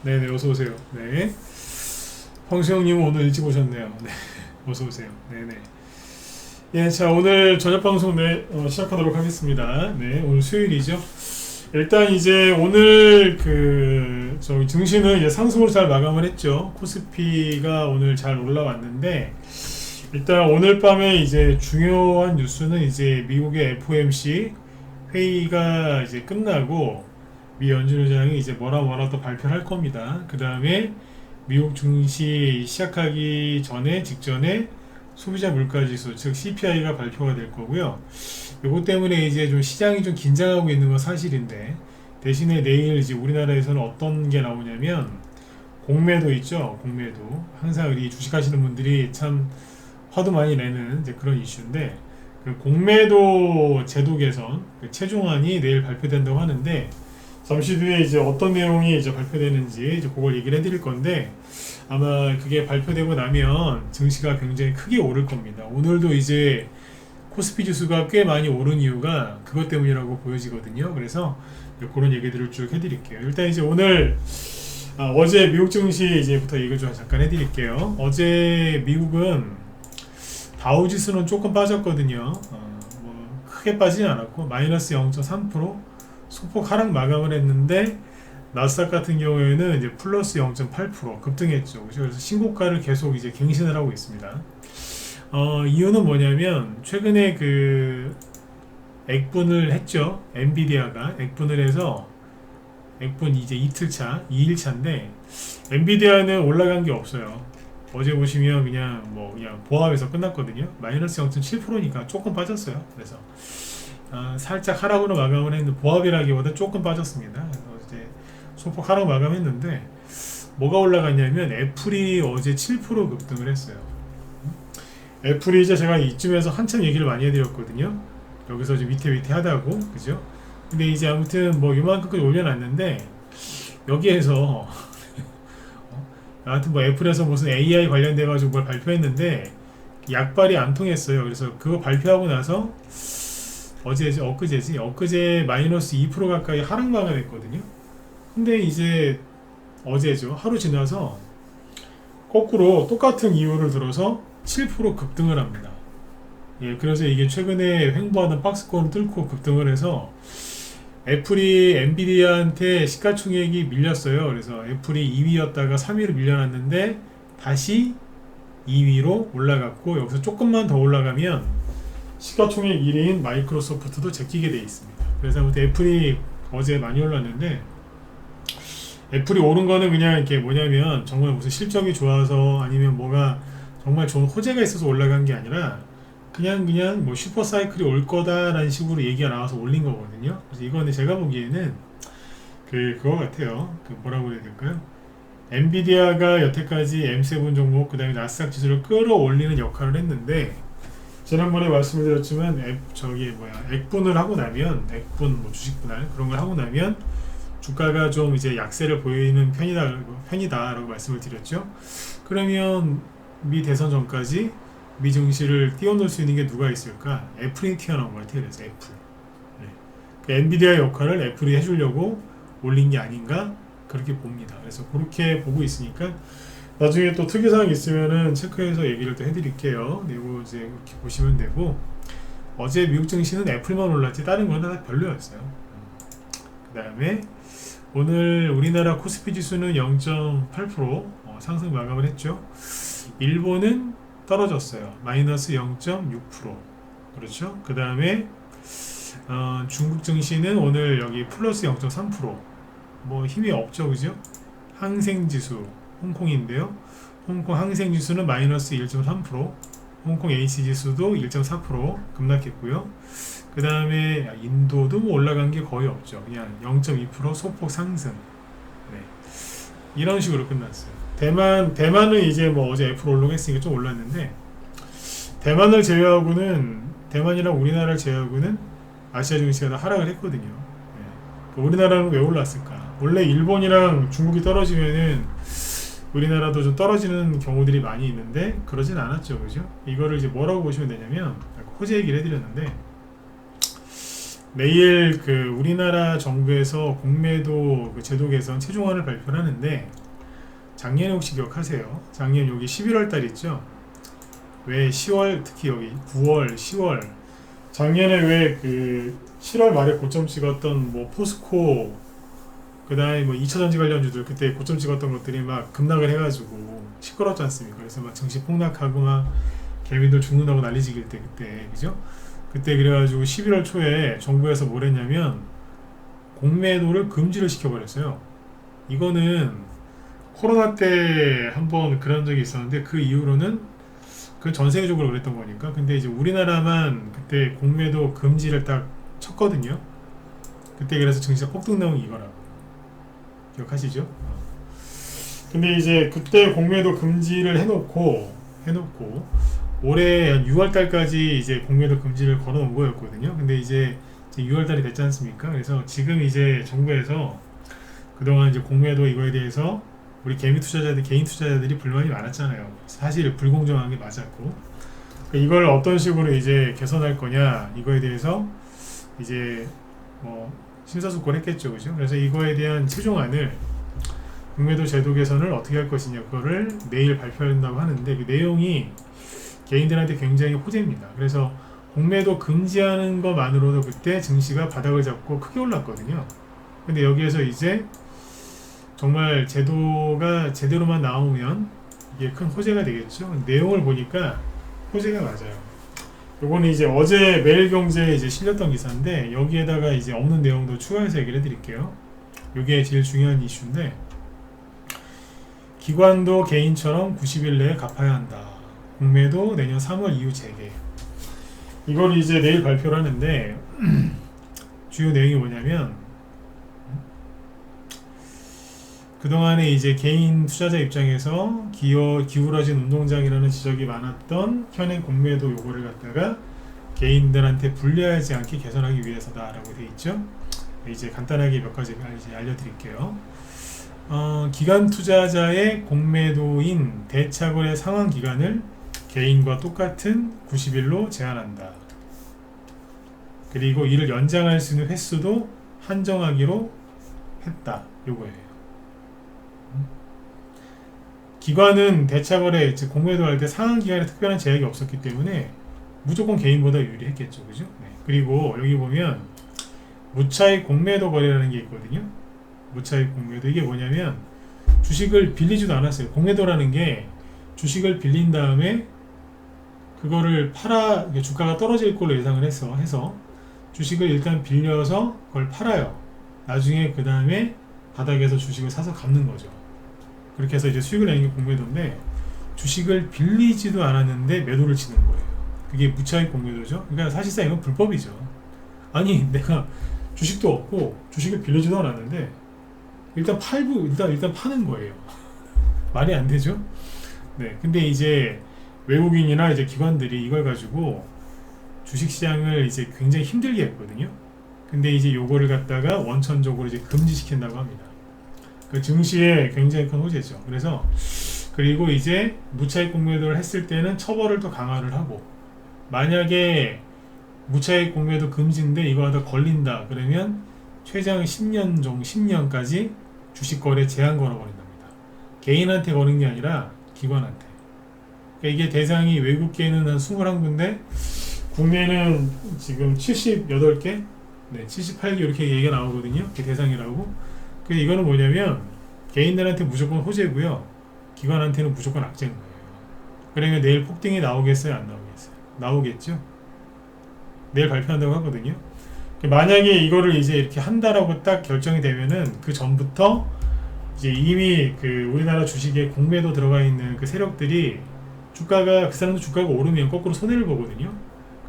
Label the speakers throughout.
Speaker 1: 네네, 어서오세요. 네. 황수영님 오늘 일찍 오셨네요. 네. 어서오세요. 네네. 예, 자, 오늘 저녁 방송 시작하도록 하겠습니다. 네, 오늘 수요일이죠. 일단 이제 오늘 저기 증시는 이제 상승으로 잘 마감을 했죠. 코스피가 오늘 잘 올라왔는데, 일단 오늘 밤에 이제 중요한 뉴스는 이제 미국의 FOMC 회의가 이제 끝나고 미 연준의장이 이제 뭐라 또 발표를 할 겁니다. 그 다음에 미국 증시 시작하기 전에 직전에 소비자 물가지수 즉 CPI가 발표가 될 거고요. 요것 때문에 이제 좀 시장이 좀 긴장하고 있는 건 사실인데, 대신에 내일 이제 우리나라에서는 어떤 게 나오냐면 공매도 있죠. 공매도 항상 우리 주식하시는 분들이 참 화도 많이 내는 이제 그런 이슈인데, 그 공매도 제도 개선 그 최종안이 내일 발표된다고 하는데, 잠시 뒤에 이제 어떤 내용이 이제 발표되는지 이제 그걸 얘기를 해드릴 건데, 아마 그게 발표되고 나면 증시가 굉장히 크게 오를 겁니다. 오늘도 이제 코스피 지수가 꽤 많이 오른 이유가 그것 때문이라고 보여지거든요. 그래서 그런 얘기들을 쭉 해드릴게요. 일단 이제 오늘 어제 미국 증시 이제부터 얘기를 좀 잠깐 해드릴게요. 어제 미국은 다우 지수는 조금 빠졌거든요. 뭐 크게 빠지진 않았고 마이너스 0.3% 소폭 하락 마감을 했는데, 나스닥 같은 경우에는 이제 플러스 0.8% 급등했죠. 그래서 신고가를 계속 이제 갱신을 하고 있습니다. 이유는 뭐냐면 최근에 액분을 했죠. 엔비디아가 액분을 해서 액분 이제 이틀차, 2일차인데 엔비디아는 올라간 게 없어요. 어제 보시면 그냥 보합에서 끝났거든요. 마이너스 0.7%니까 조금 빠졌어요. 그래서 살짝 하락으로 마감을 했는데 보합이라기보다 조금 빠졌습니다. 그래서 이제 소폭 하락 마감했는데, 뭐가 올라갔냐면 애플이 어제 7% 급등을 했어요. 애플이 이제 제가 이쯤에서 한참 얘기를 많이 해드렸거든요. 여기서 이제 위태 하다고, 그죠? 근데 이제 아무튼 뭐 요만큼까지 올려놨는데, 여기에서 아무튼 뭐 애플에서 무슨 AI 관련돼가지고 뭘 발표했는데 약발이 안 통했어요. 그래서 그거 발표하고 나서 엊그제 마이너스 2% 가까이 하락 마감했거든요. 근데 이제 어제죠. 하루 지나서 거꾸로 똑같은 이유를 들어서 7% 급등을 합니다. 예, 그래서 이게 최근에 횡보하는 박스권을 뚫고 급등을 해서 애플이 엔비디아한테 시가총액이 밀렸어요. 그래서 애플이 2위였다가 3위로 밀려났는데 다시 2위로 올라갔고, 여기서 조금만 더 올라가면 시가총액 1위인 마이크로소프트도 제끼게 돼 있습니다. 그래서 아무튼 애플이 어제 많이 올랐는데, 애플이 오른 거는 그냥 이렇게 뭐냐면 정말 무슨 실적이 좋아서 아니면 뭐가 정말 좋은 호재가 있어서 올라간 게 아니라 그냥 뭐 슈퍼사이클이 올 거다라는 식으로 얘기가 나와서 올린 거거든요. 그래서 이거는 제가 보기에는 그거 같아요. 뭐라고 해야 될까요? 엔비디아가 여태까지 M7 종목, 그 다음에 나스닥 지수를 끌어올리는 역할을 했는데, 지난번에 말씀을 드렸지만 액분을 하고 나면 액분 뭐 주식 분할 그런 걸 하고 나면 주가가 좀 이제 약세를 보이는 편이다라고 말씀을 드렸죠. 그러면 미 대선 전까지 미 증시를 띄워놓을 수 있는 게 누가 있을까? 애플이 튀어나온 걸 테러해서 애플. 네. 그 엔비디아 역할을 애플이 해주려고 올린 게 아닌가 그렇게 봅니다. 그래서 그렇게 보고 있으니까 나중에 또 특이사항 있으면은 체크해서 얘기를 또 해드릴게요. 그리고 이제 이렇게 보시면 되고, 어제 미국 증시는 애플만 올랐지 다른 건 다 별로였어요. 그 다음에 오늘 우리나라 코스피 지수는 0.8% 상승 마감을 했죠. 일본은 떨어졌어요. 마이너스 0.6%. 그렇죠. 그 다음에 중국 증시는 오늘 여기 플러스 0.3%. 뭐 힘이 없죠, 그죠? 항생지수 홍콩인데요. 홍콩 항생지수는 마이너스 1.3%, 홍콩 H지수도 1.4% 급락했고요. 그 다음에 인도도 뭐 올라간 게 거의 없죠. 그냥 0.2% 소폭 상승. 네. 이런 식으로 끝났어요. 대만은 이제 뭐 어제 애플 오르고 했으니까 좀 올랐는데, 대만이랑 우리나라를 제외하고는 아시아 증시가 다 하락을 했거든요. 네. 우리나라는 왜 올랐을까? 원래 일본이랑 중국이 떨어지면은 우리나라도 좀 떨어지는 경우들이 많이 있는데 그러진 않았죠, 그죠? 이거를 이제 뭐라고 보시면 되냐면, 호재 얘기를 해드렸는데, 내일 그 우리나라 정부에서 공매도 그 제도 개선 최종안을 발표를 하는데, 작년에 혹시 기억하세요? 작년 여기 11월 달 있죠? 왜 10월, 특히 여기 9월, 10월, 작년에 왜 그 7월 말에 고점 찍었던 뭐 포스코, 그 다음에 뭐 2차전지 관련주들 그때 고점 찍었던 것들이 막 급락을 해가지고 시끄럽지 않습니까? 그래서 막 증시 폭락하고 막 개미들 죽는다고 난리지길 때, 그때, 그죠? 그때 그래가지고 11월 초에 정부에서 뭘 했냐면 공매도를 금지를 시켜버렸어요. 이거는 코로나 때 한번 그런 적이 있었는데, 그 이후로는 그 전 세계적으로 그랬던 거니까. 근데 이제 우리나라만 그때 공매도 금지를 딱 쳤거든요. 그때 그래서 증시가 폭등 나온 게 이거라고. 기억하시죠? 근데 이제 그때 공매도 금지를 해놓고 올해 한 6월 달까지 이제 공매도 금지를 걸어놓은 거였거든요. 근데 이제 6월 달이 됐지 않습니까? 그래서 지금 이제 정부에서 그동안 이제 공매도 이거에 대해서 우리 개인 투자자들이 불만이 많았잖아요. 사실 불공정한 게 맞았고, 이걸 어떤 식으로 이제 개선할 거냐, 이거에 대해서 이제 뭐 심사숙고를 했겠죠, 그죠? 그래서 이거에 대한 최종안을, 공매도 제도 개선을 어떻게 할 것이냐, 그거를 내일 발표한다고 하는데, 그 내용이 개인들한테 굉장히 호재입니다. 그래서 공매도 금지하는 것만으로도 그때 증시가 바닥을 잡고 크게 올랐거든요. 근데 여기에서 이제 정말 제도가 제대로만 나오면 이게 큰 호재가 되겠죠. 내용을 보니까 호재가 맞아요. 요거는 이제 어제 매일경제에 이제 실렸던 기사인데, 여기에다가 이제 없는 내용도 추가해서 얘기를 해드릴게요. 이게 제일 중요한 이슈인데, 기관도 개인처럼 90일 내에 갚아야 한다. 공매도 내년 3월 이후 재개. 이걸 이제 내일 발표를 하는데 주요 내용이 뭐냐면, 그동안에 이제 개인 투자자 입장에서 기울어진 운동장이라는 지적이 많았던 현행 공매도 요거를 갖다가 개인들한테 불리하지 않게 개선하기 위해서다라고 되어 있죠. 이제 간단하게 몇 가지 이제 알려드릴게요. 기관 투자자의 공매도인 대차거래 상환 기간을 개인과 똑같은 90일로 제한한다. 그리고 이를 연장할 수 있는 횟수도 한정하기로 했다. 요거예요. 기관은 대차거래, 즉 공매도 할 때 상한 기간에 특별한 제약이 없었기 때문에 무조건 개인보다 유리했겠죠, 그죠? 네. 그리고 여기 보면 무차익 공매도 거래라는 게 있거든요. 무차익 공매도, 이게 뭐냐면 주식을 빌리지도 않았어요. 공매도라는 게 주식을 빌린 다음에 그거를 주가가 떨어질 걸로 예상을 해서 주식을 일단 빌려서 그걸 팔아요. 나중에 그 다음에 바닥에서 주식을 사서 갚는 거죠. 그렇게 해서 이제 수익을 내는 게 공매도인데, 주식을 빌리지도 않았는데 매도를 치는 거예요. 그게 무차익 공매도죠. 그러니까 사실상 이건 불법이죠. 아니, 내가 주식도 없고 주식을 빌리지도 않았는데 일단 파는 거예요. 말이 안 되죠. 네, 근데 이제 외국인이나 이제 기관들이 이걸 가지고 주식시장을 이제 굉장히 힘들게 했거든요. 근데 이제 요거를 갖다가 원천적으로 이제 금지시킨다고 합니다. 그 증시에 굉장히 큰 호재죠. 그리고 이제 무차익 공매도를 했을 때는 처벌을 또 강화를 하고, 만약에 무차익 공매도 금지인데 이거 하다 걸린다 그러면 최장 10년까지 주식 거래 제한 걸어버린답니다. 개인한테 거는 게 아니라 기관한테. 그러니까 이게 대상이 외국계는 한 21군데, 국내는 지금 78개, 네, 78개 이렇게 얘기가 나오거든요. 그게 대상이라고. 이거는 뭐냐면 개인들한테 무조건 호재고요, 기관한테는 무조건 악재인 거예요. 그러면 내일 폭등이 나오겠어요, 안 나오겠어요? 나오겠죠. 내일 발표한다고 하거든요. 만약에 이거를 이제 이렇게 한다라고 딱 결정이 되면은 그 전부터 이제 이미 그 우리나라 주식에 공매도 들어가 있는 그 세력들이 그 사람도 주가가 오르면 거꾸로 손해를 보거든요.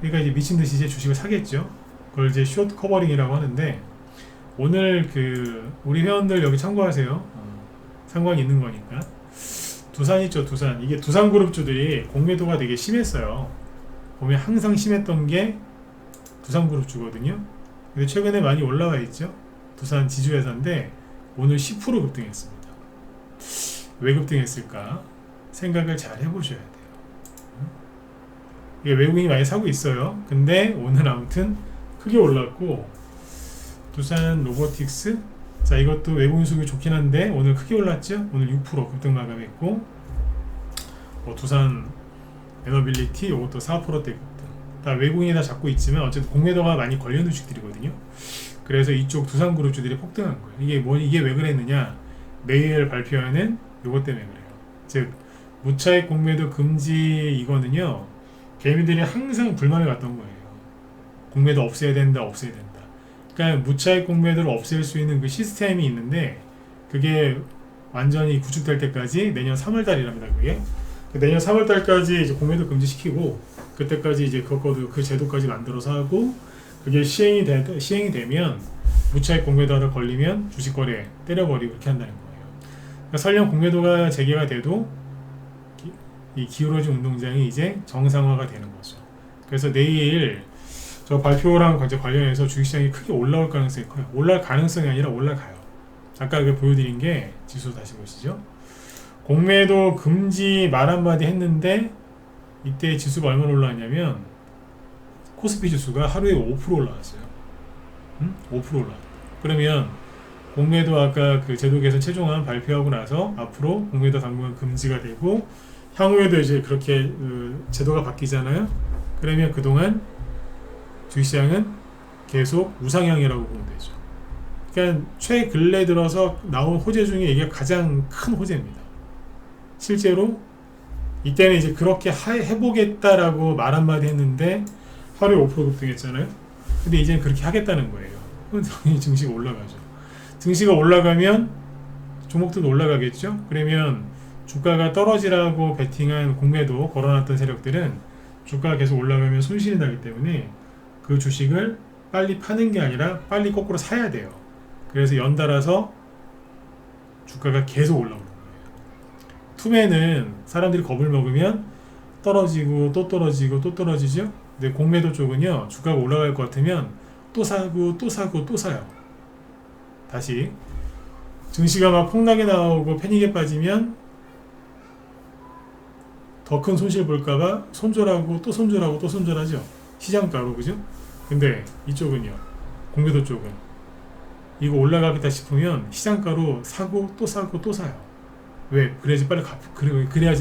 Speaker 1: 그러니까 이제 미친 듯이 이제 주식을 사겠죠. 그걸 이제 숏 커버링이라고 하는데, 오늘 그 우리 회원들 여기 참고하세요. 상관이 있는 거니까. 두산 있죠, 두산. 이게 두산그룹주들이 공매도가 되게 심했어요. 보면 항상 심했던 게 두산그룹주거든요. 근데 최근에 많이 올라와 있죠. 두산 지주회사인데 오늘 10% 급등했습니다. 왜 급등했을까? 생각을 잘 해보셔야 돼요. 이게 외국인이 많이 사고 있어요. 근데 오늘 아무튼 크게 올랐고, 두산 로보틱스. 자, 이것도 외국인 수급이 좋긴 한데 오늘 크게 올랐죠. 오늘 6% 급등 마감했고, 두산 에너빌리티 이것도 4%대 급등. 다 외국인이 다 잡고 있지만 어쨌든 공매도가 많이 걸려있는 주식들이거든요. 그래서 이쪽 두산그룹주들이 폭등한 거예요. 이게 왜 그랬느냐? 내일 발표하는 요것 때문에 그래요. 즉 무차익 공매도 금지 이거는요, 개미들이 항상 불만을 갖던 거예요. 공매도 없애야 된다, 없애야 된다. 그러니까 무차익 공매도를 없앨 수 있는 그 시스템이 있는데 그게 완전히 구축될 때까지 내년 3월달이랍니다. 그게 내년 3월달까지 이제 공매도 금지시키고 그때까지 이제 그 제도까지 만들어서 하고, 그게 시행이 되면 무차익 공매도가 걸리면 주식거래 때려버리고 그렇게 한다는 거예요. 그러니까 설령 공매도가 재개가 돼도 이 기울어진 운동장이 이제 정상화가 되는 거죠. 그래서 내일 저 발표랑 관련해서 주식시장이 크게 올라올 가능성이 커요. 올라갈 가능성이 아니라 올라가요. 아까 그 보여드린 게 지수 다시 보시죠. 공매도 금지 말 한마디 했는데 이때 지수가 얼마나 올라왔냐면 코스피 지수가 하루에 5% 올라왔어요. 5% 올라왔어요. 그러면 공매도 아까 그 제도 개선 최종안 발표하고 나서 앞으로 공매도 당분간 금지가 되고 향후에도 이제 그렇게 제도가 바뀌잖아요. 그러면 그동안 주식시장은 계속 우상향이라고 보면 되죠. 그러니까 최근래 들어서 나온 호재 중에 이게 가장 큰 호재입니다. 실제로 이때는 이제 그렇게 해보겠다라고 말 한마디 했는데 하루에 5% 급등했잖아요. 근데 이제는 그렇게 하겠다는 거예요. 그럼 당연히 증시가 올라가죠. 증시가 올라가면 종목들도 올라가겠죠. 그러면 주가가 떨어지라고 베팅한 공매도 걸어놨던 세력들은 주가가 계속 올라가면 손실이 나기 때문에 그 주식을 빨리 파는 게 아니라 빨리 거꾸로 사야 돼요. 그래서 연달아서 주가가 계속 올라오는 거예요. 투매는 사람들이 겁을 먹으면 떨어지고 또 떨어지고 또 떨어지죠. 근데 공매도 쪽은요, 주가가 올라갈 것 같으면 또 사고 또 사고 또 사요. 다시 증시가 막 폭락에 나오고 패닉에 빠지면 더 큰 손실 볼까봐 손절하고 또 손절하고 또 손절하죠. 시장가로, 그죠? 근데 이쪽은요, 공매도 쪽은 이거 올라가겠다 싶으면 시장가로 사고 또 사고 또 사요. 왜? 그래야지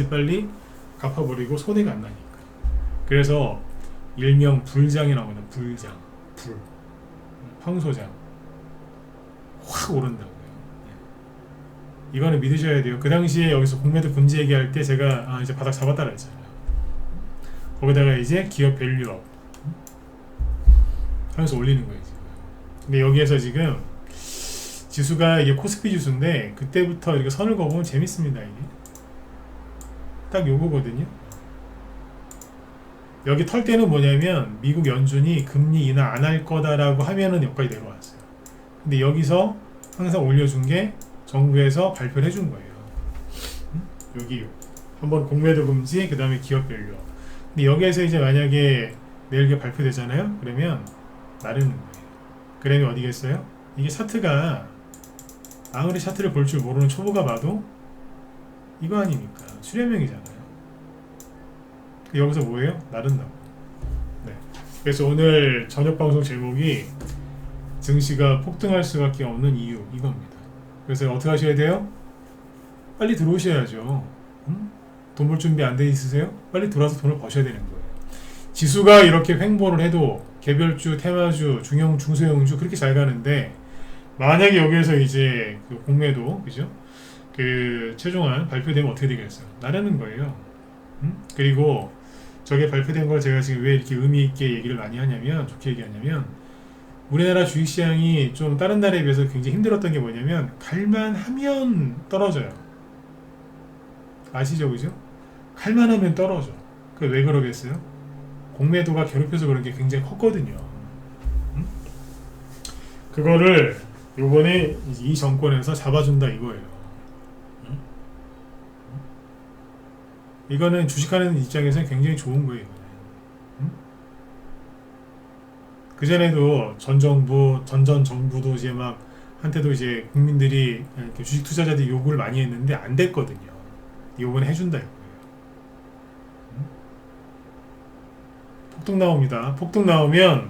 Speaker 1: 빨리 갚아버리고 손해가 안 나니까. 그래서 일명 불장이 나오는 불장, 황소장 확 오른다고요. 이거는 믿으셔야 돼요. 그 당시에 여기서 공매도 금지 얘기할 때 제가 이제 바닥 잡았다라 했잖아요. 거기다가 이제 기업 밸류업 하면서 올리는 거예요 지금. 근데 여기에서 지금 지수가 이게 코스피 지수인데 그때부터 이렇게 선을 그어보면 재밌습니다. 이게 딱 요거거든요. 여기 털 때는 뭐냐면 미국 연준이 금리 인하 안 할 거다라고 하면은 여기까지 내려왔어요. 근데 여기서 항상 올려준 게 정부에서 발표를 해준 거예요. 여기 한번 공매도 금지, 그 다음에 기업 밸류업. 근데 여기에서 이제 만약에 내일 발표되잖아요. 그러면 나르는 거예요. 그러면 어디겠어요? 이게 차트가 아무리 차트를 볼 줄 모르는 초보가 봐도 이거 아닙니까? 수렴형이잖아요. 여기서 뭐예요? 나른다고. 네. 그래서 오늘 저녁 방송 제목이 증시가 폭등할 수밖에 없는 이유, 이겁니다. 그래서 어떻게 하셔야 돼요? 빨리 들어오셔야죠. 돈 벌 준비 안 돼 있으세요? 빨리 들어와서 돈을 버셔야 되는 거예요. 지수가 이렇게 횡보를 해도 개별주, 테마주, 중형, 중소형주 그렇게 잘 가는데 만약에 여기에서 이제 그 공매도, 그죠? 그 최종안 발표되면 어떻게 되겠어요? 나르는 거예요. 그리고 저게 발표된 걸 제가 지금 왜 이렇게 의미 있게 얘기를 많이 하냐면, 좋게 얘기하냐면, 우리나라 주식시장이 좀 다른 나라에 비해서 굉장히 힘들었던 게 뭐냐면 갈만하면 떨어져요. 아시죠, 그죠? 갈만하면 떨어져. 그 왜 그러겠어요? 공매도가 괴롭혀서 그런 게 굉장히 컸거든요. 그거를 요번에 이 정권에서 잡아준다 이거예요. 이거는 주식하는 입장에서는 굉장히 좋은 거예요. 그전에도 전 정부도 이제 막 한때도 이제 국민들이 이렇게 주식 투자자들이 요구를 많이 했는데 안 됐거든요. 요번에 해준다 이거예요. 폭등 나옵니다. 폭등 나오면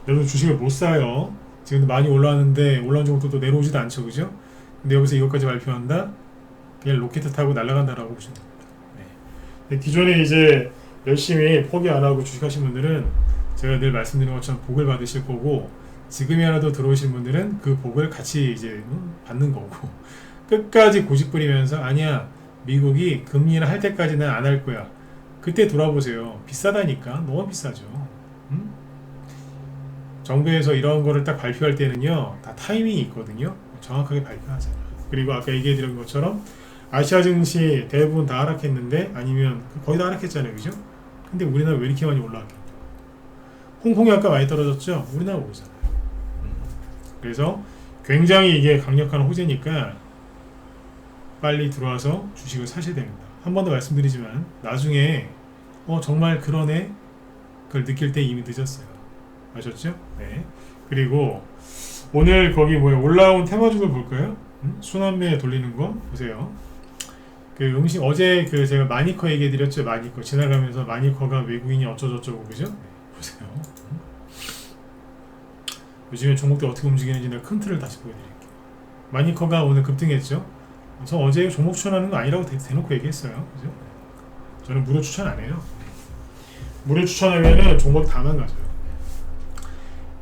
Speaker 1: 여러분 주식을 못 사요. 지금도 많이 올라왔는데 올라온 정도 또 내려오지도 않죠, 그죠? 근데 여기서 이것까지 발표한다? 그냥 로켓 타고 날아간다라고 보시면 됩니다. 네. 기존에 이제 열심히 포기 안 하고 주식하신 분들은 제가 늘 말씀드린 것처럼 복을 받으실 거고, 지금이라도 들어오신 분들은 그 복을 같이 이제 받는 거고, 끝까지 고집 부리면서 아니야, 미국이 금리를 할 때까지는 안 할 거야. 그때 돌아보세요. 비싸다니까. 너무 비싸죠. 정부에서 이런 거를 딱 발표할 때는요, 다 타이밍이 있거든요. 정확하게 발표하잖아요. 그리고 아까 얘기해드린 것처럼 아시아 증시 대부분 다 하락했는데, 아니면 거의 다 하락했잖아요, 그죠? 근데 우리나라 왜 이렇게 많이 올라왔겠냐? 홍콩이 아까 많이 떨어졌죠? 우리나라 오르잖아요. 그래서 굉장히 이게 강력한 호재니까 빨리 들어와서 주식을 사셔야 됩니다. 한 번 더 말씀드리지만 나중에 정말 그러네, 그걸 느낄 때 이미 늦었어요. 아셨죠? 네. 그리고 오늘 거기 올라온 테마주들 볼까요? 순환매 돌리는 거 보세요. 그 음식 어제 그 제가 마니커 얘기해드렸죠. 마니커 지나가면서 마니커가 외국인이 어쩌저쩌고, 그죠? 네. 보세요. 요즘에 종목들 어떻게 움직이는지 내가 큰 틀을 다시 보여드릴게요. 마니커가 오늘 급등했죠. 저 어제 종목 추천하는 거 아니라고 대놓고 얘기했어요. 그죠? 저는 무료 추천 안 해요. 무료 추천하면은 종목 다 망가져요.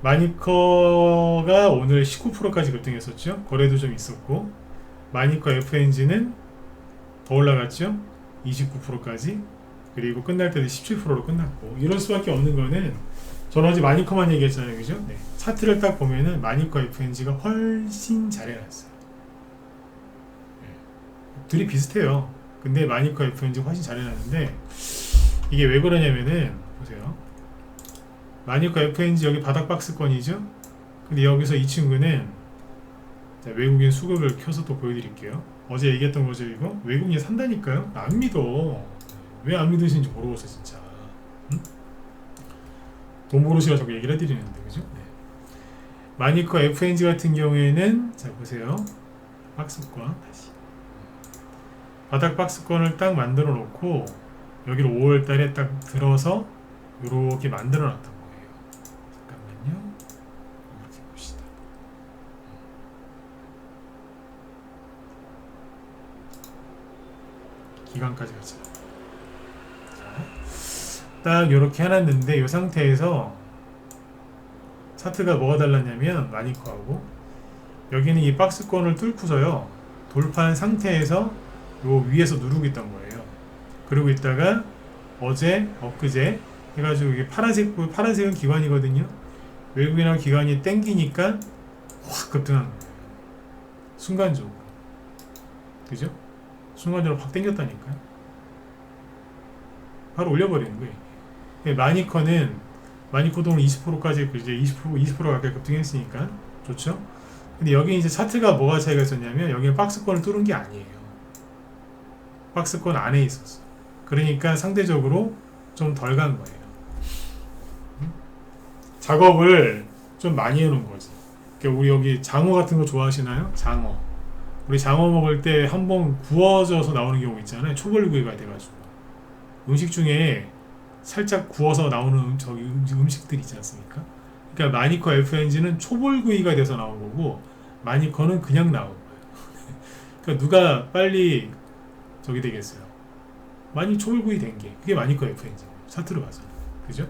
Speaker 1: 마니커가 오늘 19%까지 급등했었죠. 거래도 좀 있었고, 마니커 FNG는 더 올라갔죠. 29%까지. 그리고 끝날 때도 17%로 끝났고, 이럴 수밖에 없는 거는 저는 어제 마니커만 얘기했잖아요, 그죠? 네. 차트를 딱 보면은 마니커 FNG가 훨씬 잘 해놨어요. 둘이 비슷해요. 근데 마니커 FNG 훨씬 잘 해놨는데, 이게 왜 그러냐면은 보세요. 마니커 FNG 여기 바닥 박스권이죠. 근데 여기서 이 친구는 외국인 수급을 켜서 또 보여드릴게요. 어제 얘기했던 거죠. 이거 외국인이 산다니까요. 안 믿어. 왜 안 믿으시는지 모르겠어 진짜. 응? 돈 모르시라 자꾸 얘기를 해드리는데, 그죠? 네. 마니커 FNG 같은 경우에는 자 보세요. 박스권 다시 바닥 박스권을 딱 만들어 놓고 여기를 5월달에 딱 들어서 이렇게 만들어 놨던 거예요. 잠깐만요. 이렇게 봅시다. 기간까지 가자. 딱 이렇게 해놨는데 이 상태에서 차트가 뭐가 달랐냐면 마니커하고 여기는 이 박스권을 뚫고서요 돌파한 상태에서 요 위에서 누르고 있던 거예요. 그러고 있다가 어제 엊그제 해가지고 이게 파란색은 기관이거든요. 외국인하고 기관이 땡기니까 확 급등한 거예요. 순간적으로. 그죠? 순간적으로 확 땡겼다니까요. 바로 올려버리는 거예요. 마니커도 오늘 20%까지 이제 20% 가까이 급등했으니까 좋죠. 근데 여기 이제 차트가 뭐가 차이가 있었냐면 여기는 박스권을 뚫은 게 아니에요. 박스권 안에 있었어. 그러니까 상대적으로 좀 덜 간 거예요. 작업을 좀 많이 해놓은 거지. 그러니까 우리 여기 장어 같은 거 좋아하시나요? 장어. 우리 장어 먹을 때 한번 구워져서 나오는 경우 있잖아요. 초벌구이가 돼가지고 음식 중에 살짝 구워서 나오는 음식들 있지 않습니까? 그러니까 마니커 FNG는 초벌구이가 돼서 나온 거고 마니커는 그냥 나온 거예요. 그러니까 누가 빨리 저기 되겠어요. 많이 초벌구이 된 게 그게 마니커 FNG 차트로 봐서, 그죠?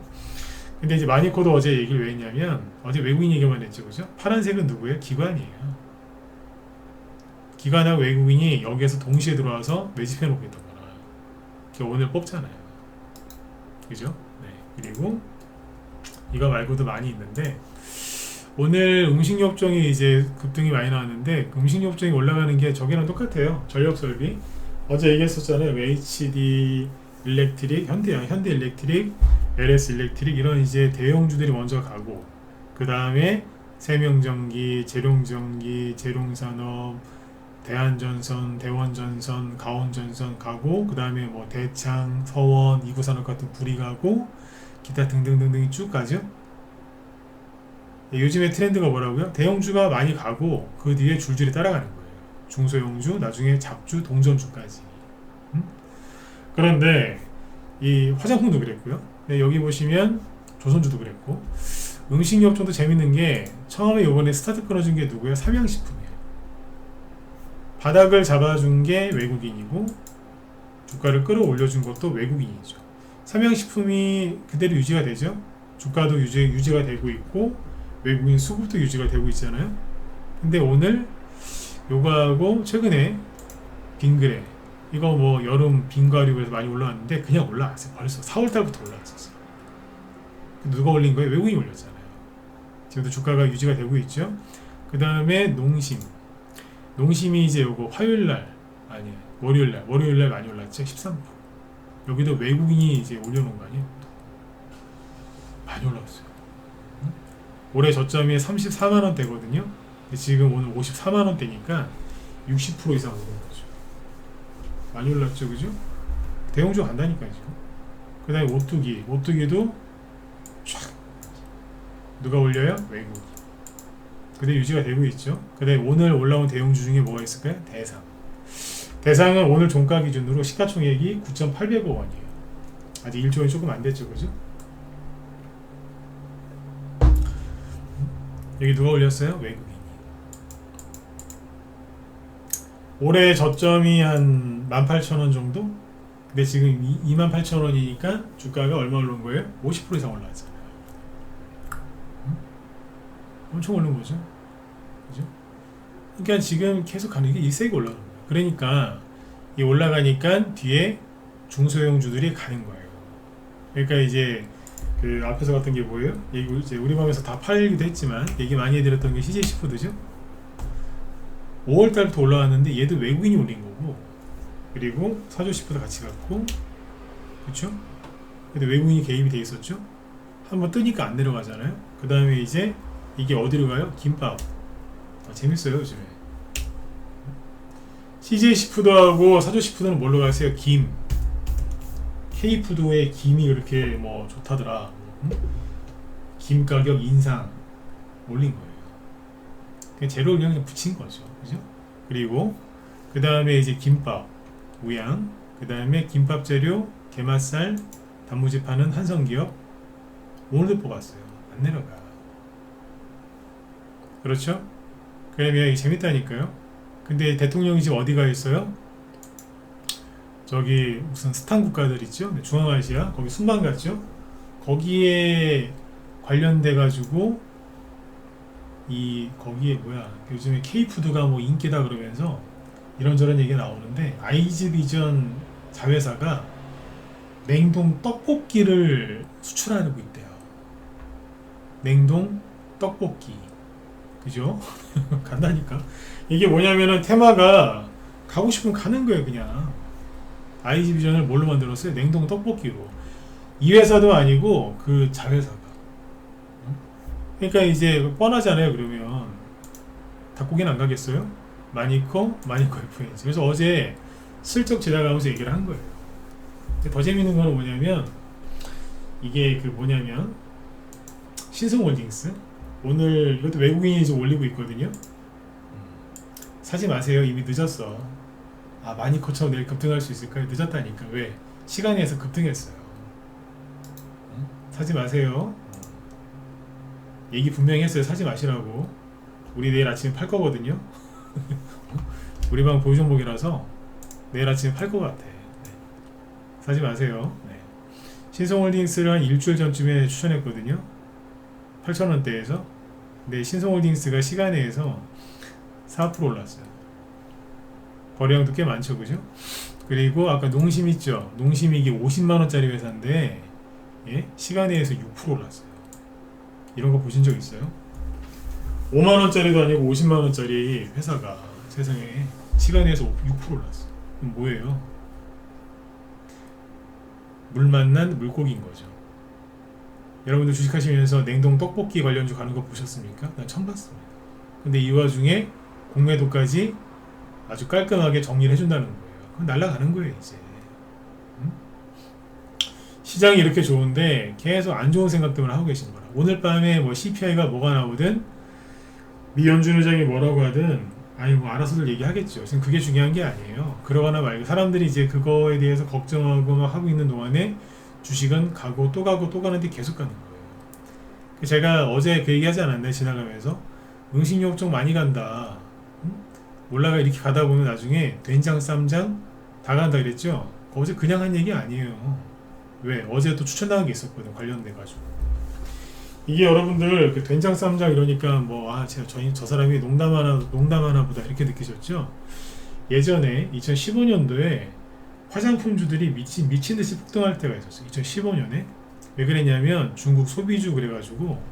Speaker 1: 근데 이제 마니커도 어제 얘기를 왜 했냐면 어제 외국인 얘기만 했죠, 그죠? 파란색은 누구예요? 기관이에요. 기관하고 외국인이 여기에서 동시에 들어와서 매집해 놓고 있던 거라. 오늘 뽑잖아요. 그죠? 네. 그리고 이거 말고도 많이 있는데 오늘 음식료업종이 이제 급등이 많이 나왔는데 음식료업종이 올라가는 게 저기랑 똑같아요. 전력설비 어제 얘기했었잖아요. HD 일렉트릭, 현대 일렉트릭, LS 일렉트릭 이런 이제 대형주들이 먼저 가고 그 다음에 세명전기, 재룡전기, 재룡산업, 대한전선, 대원전선, 가온전선 가고 그 다음에 뭐 대창, 서원, 이구산업 같은 불이 가고 기타 등등등등이 쭉 가죠. 요즘의 트렌드가 뭐라고요? 대형주가 많이 가고 그 뒤에 줄줄이 따라가는 거예요. 중소형주, 나중에 잡주, 동전주까지. 그런데 이 화장품도 그랬고요. 여기 보시면 조선주도 그랬고 음식료업종도 재밌는 게 처음에 요번에 스타트 끊어준 게 누구야? 삼양식품이에요. 바닥을 잡아준 게 외국인이고 주가를 끌어올려준 것도 외국인이죠. 삼양식품이 그대로 유지가 되죠. 주가도 유지가 되고 있고 외국인 수급도 유지가 되고 있잖아요. 근데 오늘 요거하고 최근에 빙그레 이거 뭐 여름 빙과류 해서 많이 올라왔는데 그냥 올라왔어요. 벌써 4월달부터 올라왔었어요. 누가 올린 거예요? 외국인이 올렸잖아요. 지금도 주가가 유지가 되고 있죠. 그 다음에 농심이 이제 요거 화요일날 아니 월요일날 많이 올랐죠. 13%. 여기도 외국인이 이제 올려놓은 거 아니에요? 많이 올라왔어요. 올해 저점이 34만원대거든요. 지금 오늘 54만원대니까 60% 이상 오른 거죠. 많이 올랐죠, 그죠? 대형주 간다니까요. 그 다음에 오뚜기도 촥 누가 올려요? 외국인. 그대로 유지가 되고 있죠. 그 다음에 오늘 올라온 대형주 중에 뭐가 있을까요? 대상은 오늘 종가 기준으로 시가총액이 9,800억 원이에요. 아직 1조 원이 조금 안 됐죠, 그죠? 여기 누가 올렸어요? 외국인이. 올해 저점이 한 18,000원 정도? 근데 지금 28,000원이니까 주가가 얼마 오른 거예요? 50% 이상 올라왔잖아요. 엄청 오른 거죠. 그죠? 그러니까 지금 계속 가는 게 이 세게 올라가는 거예요. 그러니까 이 올라가니까 뒤에 중소형주들이 가는 거예요. 그러니까 이제 그 앞에서 봤던 게 뭐예요? 이제 우리 방에서 다 팔기도 했지만 얘기 많이 해드렸던 게 CJ 시푸드죠. 5월달부터 올라왔는데 얘도 외국인이 올린 거고, 그리고 사조 시푸드 같이 갔고, 그렇죠? 근데 외국인이 개입이 돼 있었죠. 한번 뜨니까 안 내려가잖아요. 그 다음에 이제 이게 어디로 가요? 김밥. 재밌어요 요즘에. CJ 시푸드하고 사조 시푸드는 뭘로 가세요? 김. K푸드의 김이 그렇게 뭐 좋다더라. 김 가격 인상 올린 거예요. 그냥 재료를 그냥 붙인 거죠. 그죠? 그리고 그 다음에 이제 김밥, 우양, 그 다음에 김밥 재료, 게맛살, 단무지 파는 한성기업. 오늘도 뽑았어요. 안 내려가. 그렇죠? 그러면 이게 재밌다니까요. 근데 대통령이 지금 어디가 있어요? 저기 무슨 스탄 국가들 있죠? 중앙아시아 거기 순방 갔죠? 거기에 관련돼 가지고 거기에 뭐야 요즘에 K푸드가 뭐 인기다 그러면서 이런저런 얘기가 나오는데 아이즈비전 자회사가 냉동 떡볶이를 수출하고 있대요. 냉동 떡볶이. 그죠? 간다니까. 이게 뭐냐면은 테마가 가고 싶으면 가는 거예요. 그냥 아이즈비전을 뭘로 만들었어요? 냉동 떡볶이로. 이 회사도 아니고 그 자회사가. 그러니까 이제 뻔하잖아요. 그러면 닭고기는 안 가겠어요? 마니커 FNG. 그래서 어제 슬쩍 지나가면서 얘기를 한 거예요. 더 재밌는 건 뭐냐면 이게 그 뭐냐면 신성홀딩스 오늘 이것도 외국인이 좀 올리고 있거든요. 사지 마세요. 이미 늦었어. 마니커처럼 내일 급등할 수 있을까요? 늦었다니까. 왜? 시간에서 급등했어요. 사지 마세요. 얘기 분명히 했어요. 사지 마시라고. 우리 내일 아침에 팔 거거든요. 우리 방 보유 종목이라서 내일 아침에 팔 것 같아. 네. 사지 마세요. 네. 신성홀딩스를 한 일주일 전쯤에 추천했거든요. 8,000원대에서. 근데 신성홀딩스가 시간에서 4% 올랐어요. 거래량도 꽤 많죠, 그죠? 그리고 아까 농심 있죠? 농심이 이게 50만원짜리 회사인데 예? 시간에서 6% 올랐어요. 이런 거 보신 적 있어요? 5만원짜리도 아니고 50만원짜리 회사가 세상에 시간에서 6% 올랐어. 그럼 뭐예요? 물 만난 물고기인 거죠. 여러분들 주식하시면서 냉동 떡볶이 관련주 가는 거 보셨습니까? 난 처음 봤습니다. 근데 이 와중에 공매도까지 아주 깔끔하게 정리를 해준다는 거예요. 그럼 날아가는 거예요 이제. 시장이 이렇게 좋은데 계속 안 좋은 생각들만 하고 계신 거라. 오늘 밤에 뭐 CPI가 뭐가 나오든 미 연준 의장이 뭐라고 하든 뭐 알아서들 얘기하겠죠. 지금 그게 중요한 게 아니에요. 그러거나 말고 사람들이 이제 그거에 대해서 걱정하고 막 하고 있는 동안에 주식은 가고 또 가고 또 가는데 계속 가는 거예요. 제가 어제 그 얘기하지 않았나요? 지나가면서 응식욕 좀 많이 간다. 응? 올라가 이렇게 가다 보면 나중에 된장, 쌈장 다 간다 그랬죠? 어제 그냥 한 얘기 아니에요. 왜? 어제 또 추천당한 게 있었거든. 관련돼 가지고. 이게 여러분들 그 된장, 쌈장 이러니까 뭐 제가 저 사람이 농담하나 보다 이렇게 느끼셨죠? 예전에 2015년도에 화장품주들이 미친 듯이 폭등할 때가 있었어요. 2015년에. 왜 그랬냐면 중국 소비주 그래가지고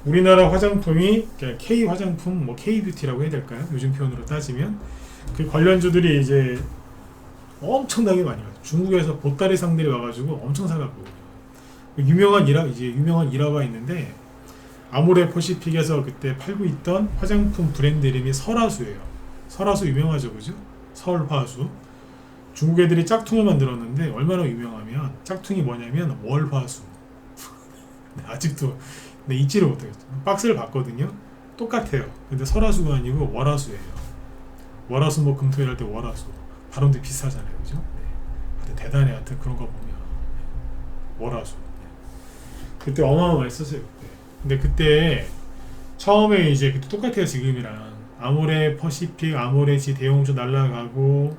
Speaker 1: 우리나라 화장품이 K 화장품, 뭐 K 뷰티라고 해야 될까요? 요즘 표현으로 따지면 그 관련주들이 이제 엄청나게 많이 와요. 중국에서 보따리 상들이 와가지고 엄청 사갔거든요. 유명한 일화가 있는데 아모레 퍼시픽에서 그때 팔고 있던 화장품 브랜드 이름이 설화수예요. 설화수 유명하죠, 그죠? 설화수. 중국 애들이 짝퉁을 만들었는데 얼마나 유명하면 짝퉁이 뭐냐면 월화수. 아직도 잊지를 못하겠어요. 박스를 봤거든요. 똑같아요. 근데 설화수가 아니고 월화수예요. 월화수 뭐 금토일 할 때 월화수. 발음도 비슷하잖아요, 그죠? 네. 대단해. 하여튼 그런 거 보면 월화수. 그때 어마어마했었어요. 그때. 근데 그때 처음에 이제 그때 똑같아요, 지금이랑. 아모레 퍼시픽, 아모레지 대용주 날라가고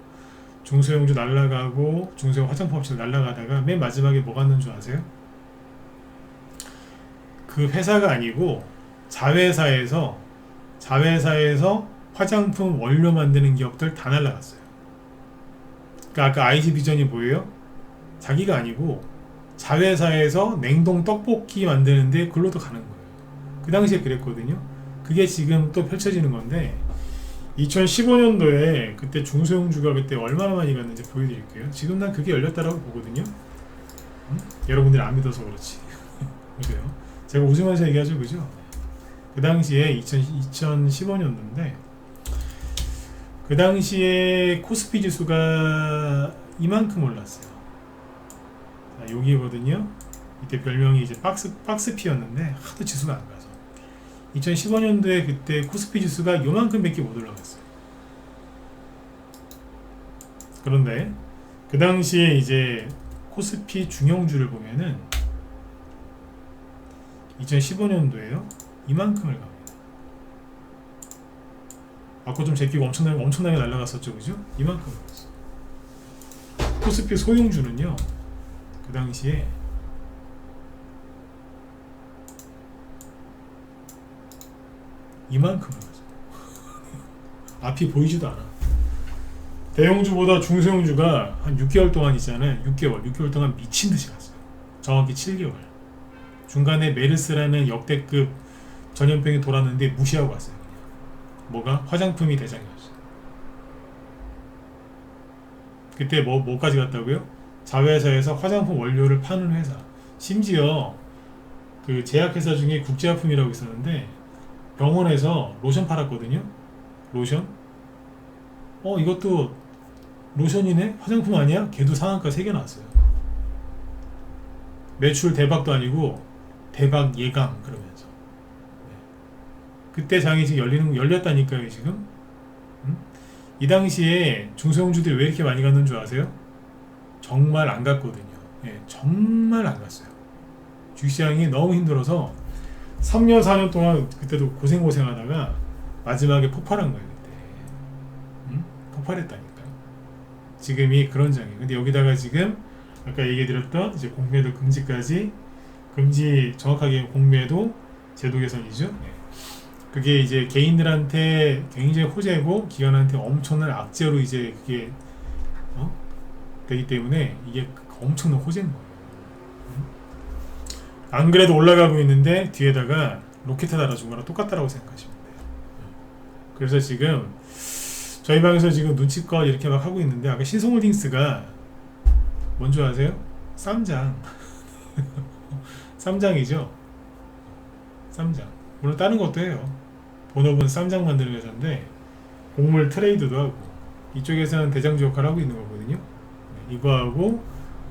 Speaker 1: 중소형주 날라가고 중소형 화장품 업체 날라가다가 맨 마지막에 뭐 갔는 줄 아세요? 그 회사가 아니고 자회사에서 화장품 원료 만드는 기업들 다 날라갔어요. 그러니까 아까 IT 비전이 뭐예요? 자기가 아니고 자회사에서 냉동 떡볶이 만드는데 글로도 가는 거예요. 그 당시에 그랬거든요. 그게 지금 또 펼쳐지는 건데 2015년도에 그때 중소형주가 그때 얼마나 많이 갔는지 보여드릴게요. 지금 난 그게 열렸다라고 보거든요. 여러분들이 안 믿어서 그렇지. 그래요. 제가 웃으면서 얘기하죠, 그죠? 그 당시에 2015년도인데 그 당시에 코스피 지수가 이만큼 올랐어요. 자, 여기거든요. 이때 별명이 이제 박스피였는데 하도 지수가 안 가서 2015년도에 그때 코스피 지수가 요만큼밖에 못 올라갔어요. 그런데 그 당시에 이제 코스피 중형주를 보면은 2015년도에요 이만큼을 갑니다. 아까 좀 제끼고 엄청나게 날아갔었죠, 그죠? 이만큼을 갔어요. 코스피 소형주는요 그 당시에 이만큼을 갔어요. 앞이 보이지도 않아. 대형주보다 중소형주가 한 6개월 동안 있잖아요. 6개월 동안 미친듯이 갔어요. 정확히 7개월. 중간에 메르스라는 역대급 전염병이 돌았는데 무시하고 갔어요. 그냥. 뭐가? 화장품이 대장이었어요. 그때 뭐까지 갔다고요? 자회사에서 화장품 원료를 파는 회사. 심지어 그 제약회사 중에 국제화품이라고 있었는데 병원에서 로션 팔았거든요. 로션? 이것도 로션이네? 화장품 아니야? 걔도 상한가 3개 나왔어요. 매출 대박도 아니고 대박 예감 그러면서. 네. 그때 장이 지금 열렸다니까요, 지금. 이 당시에 중소형주들이 왜 이렇게 많이 갔는 줄 아세요? 정말 안 갔거든요. 예, 정말 안 갔어요. 주식시장이 너무 힘들어서 3년 4년 동안 그때도 고생하다가 마지막에 폭발한 거예요. 그때 폭발했다니까요. 지금이 그런 장이에요. 근데 여기다가 지금 아까 얘기해드렸던 이제 공매도 금지까지 정확하게 공매도 제도 개선이죠. 네. 그게 이제 개인들한테 굉장히 호재고 기관한테 엄청난 악재로 이제 그게 되기 때문에 이게 엄청난 호재인 거예요. 안 그래도 올라가고 있는데 뒤에다가 로켓 달아준 거랑 똑같다라고 생각하시면 돼요. 그래서 지금 저희 방에서 지금 눈치껏 이렇게 막 하고 있는데 아까 신성홀딩스가 뭔지 아세요? 쌈장. 쌈장이죠. 쌈장. 물론 다른 것도 해요. 본업은 쌈장 만드는 회사인데 곡물 트레이드도 하고 이쪽에서는 대장주 역할을 하고 있는 거거든요. 이거하고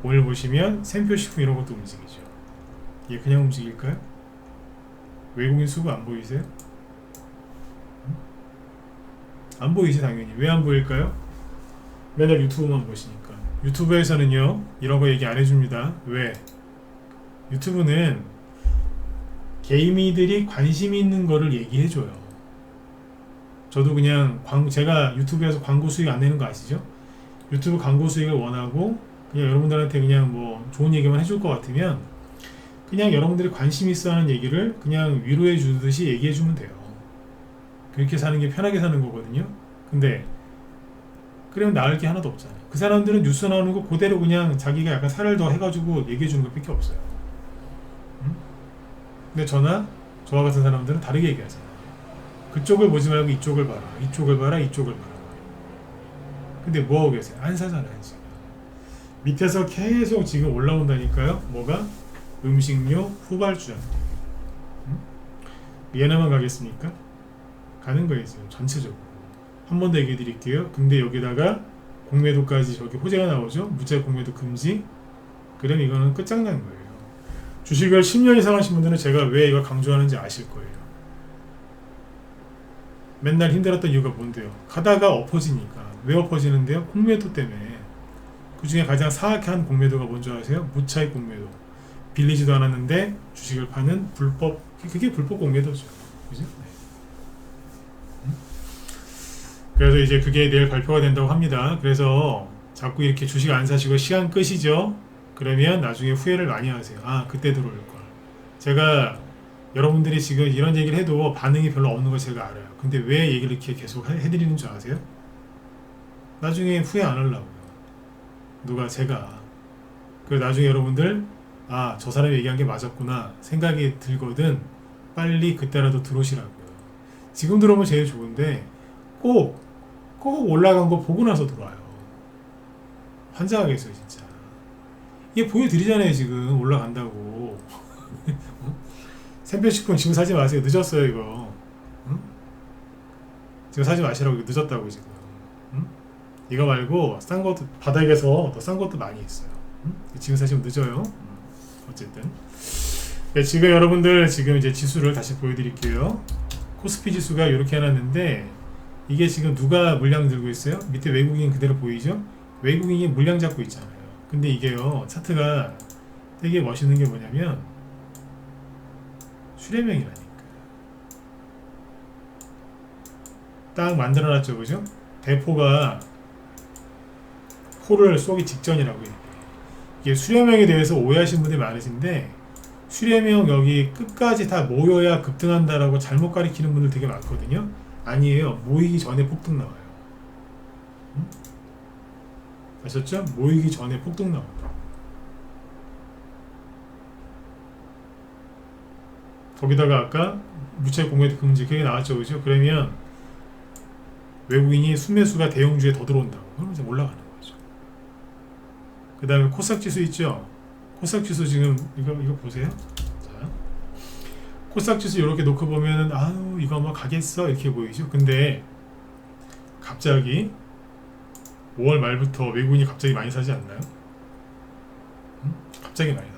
Speaker 1: 오늘 보시면 샘표식품 이런 것도 움직이죠. 얘 그냥 움직일까요? 외국인 수급 안 보이세요? 안 보이지 당연히. 왜 안 보일까요? 맨날 유튜브만 보시니까. 유튜브에서는요 이런 거 얘기 안 해줍니다. 왜? 유튜브는 개미들이 관심 있는 거를 얘기해줘요. 저도 그냥 제가 유튜브에서 광고 수익 안 내는 거 아시죠? 유튜브 광고 수익을 원하고 그냥 여러분들한테 그냥 뭐 좋은 얘기만 해줄 것 같으면 그냥 여러분들이 관심 있어 하는 얘기를 그냥 위로해 주듯이 얘기해 주면 돼요. 그렇게 사는 게 편하게 사는 거거든요. 근데 그러면 나을 게 하나도 없잖아요. 그 사람들은 뉴스 나오는 거 그대로 그냥 자기가 약간 살을 더 해가지고 얘기해 주는 것밖에 없어요. 근데 저와 같은 사람들은 다르게 얘기하잖아요. 그쪽을 보지 말고 이쪽을 봐라. 이쪽을 봐라. 이쪽을 봐라. 근데 뭐하고 계세요? 안 사잖아요. 지금. 밑에서 계속 지금 올라온다니까요. 뭐가? 음식료 후발주자. 얘네만 가겠습니까? 가는 거예요. 지금 전체적으로. 한 번 더 얘기해 드릴게요. 근데 여기다가 공매도까지 저기 호재가 나오죠. 무채 공매도 금지. 그럼 이거는 끝장난 거예요. 주식을 10년 이상 하신 분들은 제가 왜 이걸 강조하는지 아실 거예요. 맨날 힘들었던 이유가 뭔데요? 가다가 엎어지니까. 왜 엎어지는데요? 공매도 때문에. 그 중에 가장 사악한 공매도가 뭔지 아세요? 무차익 공매도. 빌리지도 않았는데 주식을 파는 불법, 그게 불법 공매도죠. 그죠? 네. 그래서 이제 그게 내일 발표가 된다고 합니다. 그래서 자꾸 이렇게 주식 안 사시고 시간 끄시죠? 그러면 나중에 후회를 많이 하세요. 아, 그때 들어올 걸. 제가 여러분들이 지금 이런 얘기를 해도 반응이 별로 없는 걸 제가 알아요. 근데 왜 얘기를 이렇게 계속 해드리는 줄 아세요? 나중에 후회 안 하려고요. 누가 제가. 그리고 나중에 여러분들 아, 저 사람이 얘기한 게 맞았구나 생각이 들거든 빨리 그때라도 들어오시라고요. 지금 들어오면 제일 좋은데 꼭 올라간 거 보고 나서 들어와요. 환장하겠어요 진짜. 이게 보여드리잖아요 지금 올라간다고. 샘표식품 지금 사지 마세요. 늦었어요 이거. 응? 지금 사지 마시라고. 늦었다고 지금. 응? 이거 말고 싼 것도 바닥에서 더 싼 것도 많이 있어요. 응? 지금 사시면 늦어요. 어쨌든 지금 여러분들 지금 이제 지수를 다시 보여드릴게요. 코스피 지수가 이렇게 해놨는데 이게 지금 누가 물량 들고 있어요? 밑에 외국인 그대로 보이죠? 외국인이 물량 잡고 있잖아요. 근데 이게요 차트가 되게 멋있는 게 뭐냐면 수렴형이라니까. 딱 만들어놨죠, 그죠? 대포가 포를 쏘기 직전이라고 해요. 이게 수렴형에 대해서 오해하시는 분들이 많으신데 수렴형 여기 끝까지 다 모여야 급등한다라고 잘못 가리키는 분들 되게 많거든요. 아니에요. 모이기 전에 폭등 나와요. 응? 아셨죠? 모이기 전에 폭등 나옵니다. 거기다가 아까 무채 공매도 금지 그게 나왔죠, 그죠? 그러면 외국인이 순매수가 대형주에 더 들어온다고. 그러면 이제 올라가는 거죠. 그 다음에 코스닥 지수 있죠? 코스닥 지수 지금 이거 보세요. 자, 코스닥 지수 이렇게 놓고 보면은 아유 이거 뭐 가겠어 이렇게 보이죠? 근데 갑자기 5월 말부터 외국인이 갑자기 많이 사지 않나요? 응? 갑자기 많이 사요.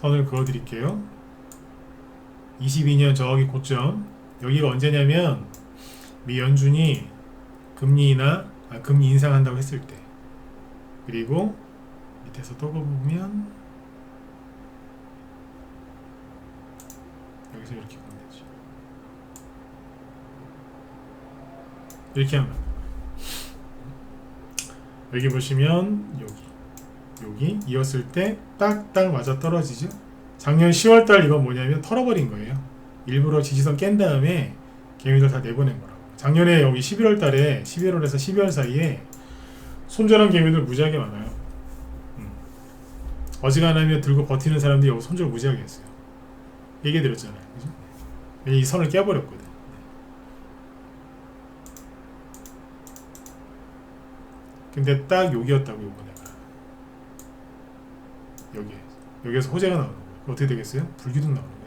Speaker 1: 선을 그어드릴게요. 22년 저기 고점 여기가 언제냐면 미 연준이 금리 인상한다고 했을 때. 그리고 밑에서 또 보면 여기서 이렇게 보면 되죠. 이렇게 하면 여기 보시면 여기 이었을 때 딱딱 맞아 떨어지죠. 작년 10월달 이건 뭐냐면 털어버린 거예요. 일부러 지지선 깬 다음에 개미들 다 내보낸 거라고. 작년에 여기 11월달에 11월에서 12월 사이에 손절한 개미들 무지하게 많아요. 어지간하면 들고 버티는 사람들이 여기 손절 무지하게 했어요. 얘기해드렸잖아요. 그죠? 이 선을 깨버렸거든. 근데 딱 여기였다고 이번에가. 여기에서 호재가 나오는 거예요. 어떻게 되겠어요? 불기둥 나오는 거예요.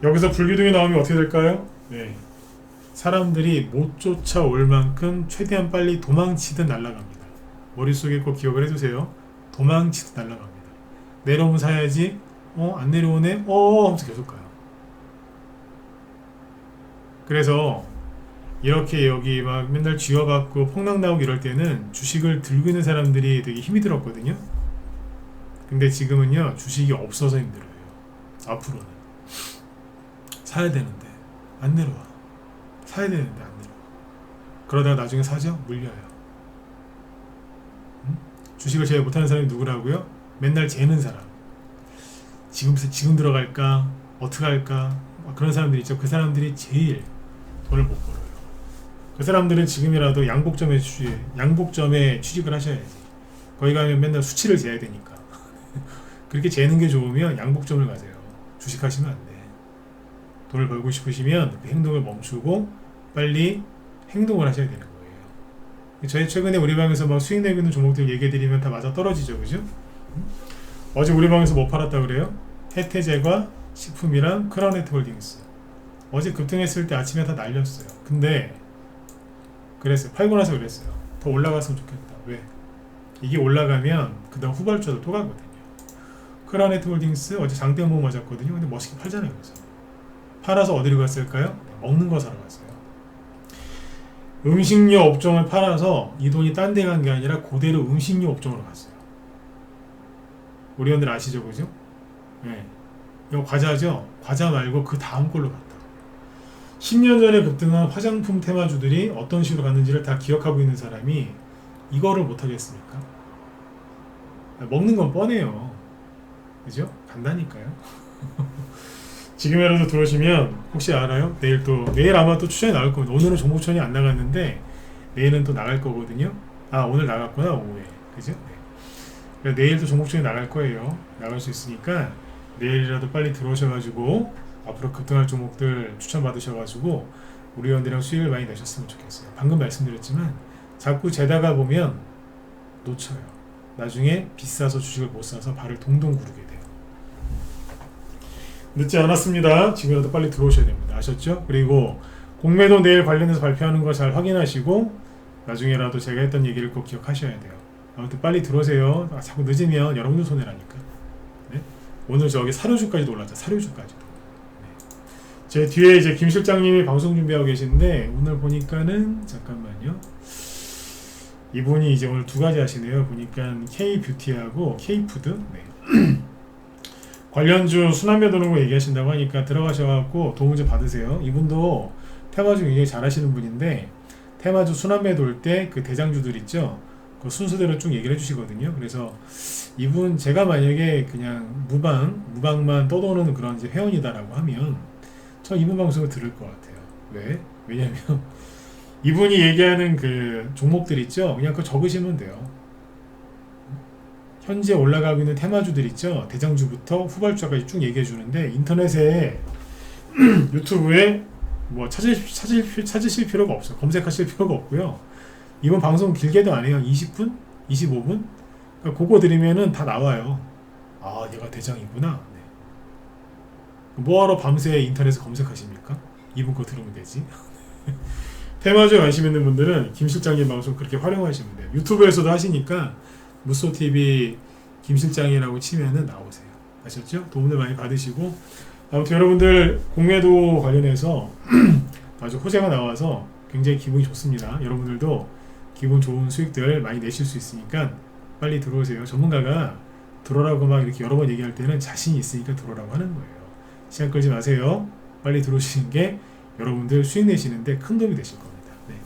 Speaker 1: 여기서 불기둥이 나오면 어떻게 될까요? 네. 사람들이 못 쫓아올 만큼 최대한 빨리 도망치듯 날아갑니다. 머릿속에 꼭 기억을 해주세요. 도망치듯 날아갑니다. 내려오면 사야지. 안 내려오네. 하면서 계속 가요. 그래서 이렇게 여기 막 맨날 쥐어박고 폭락 나오고 이럴 때는 주식을 들고 있는 사람들이 되게 힘이 들었거든요. 근데 지금은요 주식이 없어서 힘들어요. 앞으로는 사야 되는데 안 내려와. 사야 되는데 안 내려와. 그러다가 나중에 사죠? 물려요. 주식을 제일 못하는 사람이 누구라고요? 맨날 재는 사람. 지금 들어갈까? 어떻게 할까? 그런 사람들 있죠. 그 사람들이 제일 돈을 못 벌어요. 그 사람들은 지금이라도 양복점에 취직을 하셔야지. 거기 가면 맨날 수치를 재야 되니까. 그렇게 재는 게 좋으면 양복점을 가세요. 주식하시면 안 돼. 돈을 벌고 싶으시면 그 행동을 멈추고 빨리 행동을 하셔야 되는 거예요. 저희 최근에 우리 방에서 막 수익 내고 있는 종목들 얘기해드리면 다 맞아 떨어지죠, 그죠? 어제 우리 방에서 뭐 팔았다 그래요? 혜태제과, 식품이랑 크라운네트홀딩스. 어제 급등했을 때 아침에 다 날렸어요. 근데 그랬어요. 팔고 나서 그랬어요. 더 올라갔으면 좋겠다. 왜? 이게 올라가면 그 다음 후발주도 또 가거든요. 크라운네트홀딩스 어제 장대모 맞았거든요. 근데 멋있게 팔잖아요. 그래서 팔아서 어디로 갔을까요? 먹는 거 사러 갔어요. 음식료 업종을 팔아서 이 돈이 딴 데 간 게 아니라 그대로 음식료 업종으로 갔어요. 우리 원들 아시죠? 그죠? 네. 이거 과자죠? 과자 말고 그 다음 걸로 갔다. 10년 전에 급등한 화장품 테마주들이 어떤 식으로 갔는지를 다 기억하고 있는 사람이 이거를 못하겠습니까? 먹는 건 뻔해요. 그죠? 간다니까요. 지금이라도 들어오시면 혹시 알아요? 내일 아마 또 추천이 나올 겁니다. 오늘은 종목추천이 안 나갔는데 내일은 또 나갈 거거든요. 아, 오늘 나갔구나. 오후에. 그죠? 네. 내일도 종목추천이 나갈 거예요. 나갈 수 있으니까 내일이라도 빨리 들어오셔가지고 앞으로 급등할 종목들 추천 받으셔가지고 우리 회원들이랑 수익을 많이 내셨으면 좋겠어요. 방금 말씀드렸지만 자꾸 재다가 보면 놓쳐요. 나중에 비싸서 주식을 못 사서 발을 동동 구르게 돼요. 늦지 않았습니다. 지금이라도 빨리 들어오셔야 됩니다. 아셨죠? 그리고 공매도 내일 관련해서 발표하는 거 잘 확인하시고 나중에라도 제가 했던 얘기를 꼭 기억하셔야 돼요. 아무튼 빨리 들어오세요. 자꾸 늦으면 여러분들 손해라니까. 네? 오늘 저기 사료주까지도 올랐죠. 사료주까지도. 네. 제 뒤에 이제 김 실장님이 방송 준비하고 계시는데 오늘 보니까는 잠깐만요. 이분이 이제 오늘 두 가지 하시네요. 보니까 K뷰티하고 K푸드. 네. 관련주 순환매 도는 거 얘기하신다고 하니까 들어가셔갖고 도움 좀 받으세요. 이분도 테마주 굉장히 잘하시는 분인데 테마주 순환매 돌 때 그 대장주들 있죠. 그 순서대로 쭉 얘기를 해주시거든요. 그래서 이분 제가 만약에 그냥 무방만 떠도는 그런 이제 회원이다라고 하면 저 이분 방송을 들을 것 같아요. 왜? 왜냐면 이분이 얘기하는 그 종목들 있죠. 그냥 그거 적으시면 돼요. 현재 올라가고 있는 테마주들 있죠. 대장주부터 후발주까지 쭉 얘기해 주는데 인터넷에 유튜브에 뭐 찾으실 필요가 없어요. 검색하실 필요가 없고요. 이번 방송 길게도 안 해요. 20분? 25분? 그러니까 그거 들으면은 다 나와요. 아, 얘가 대장이구나. 네. 뭐하러 밤새 인터넷에 검색하십니까? 이분 거 들으면 되지. 테마주에 관심 있는 분들은 김 실장님 방송 그렇게 활용하시면 돼요. 유튜브에서도 하시니까 무소TV 김 실장이라고 치면은 나오세요. 아셨죠? 도움을 많이 받으시고 아무튼 여러분들 공매도 관련해서 아주 호재가 나와서 굉장히 기분이 좋습니다. 여러분들도 기분 좋은 수익들 많이 내실 수 있으니까 빨리 들어오세요. 전문가가 들어오라고 막 이렇게 여러 번 얘기할 때는 자신이 있으니까 들어오라고 하는 거예요. 시간 끌지 마세요. 빨리 들어오시는 게 여러분들 수익 내시는데 큰 도움이 되실 겁니다. 네.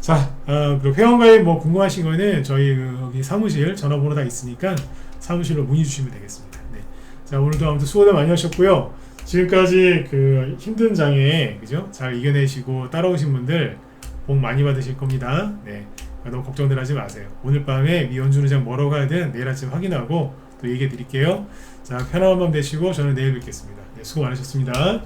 Speaker 1: 자, 그리고 회원가입 뭐 궁금하신 거는 저희 여기 사무실 전화번호 다 있으니까 사무실로 문의 주시면 되겠습니다. 네. 자, 오늘도 아무튼 수고들 많이 하셨고요. 지금까지 그 힘든 장애 그죠? 잘 이겨내시고 따라오신 분들 복 많이 받으실 겁니다. 네. 너무 걱정들 하지 마세요. 오늘 밤에 미연준 의장 뭐라고 하든 내일 아침 확인하고 또 얘기해 드릴게요. 자, 편안한 밤 되시고 저는 내일 뵙겠습니다. 네, 수고 많으셨습니다.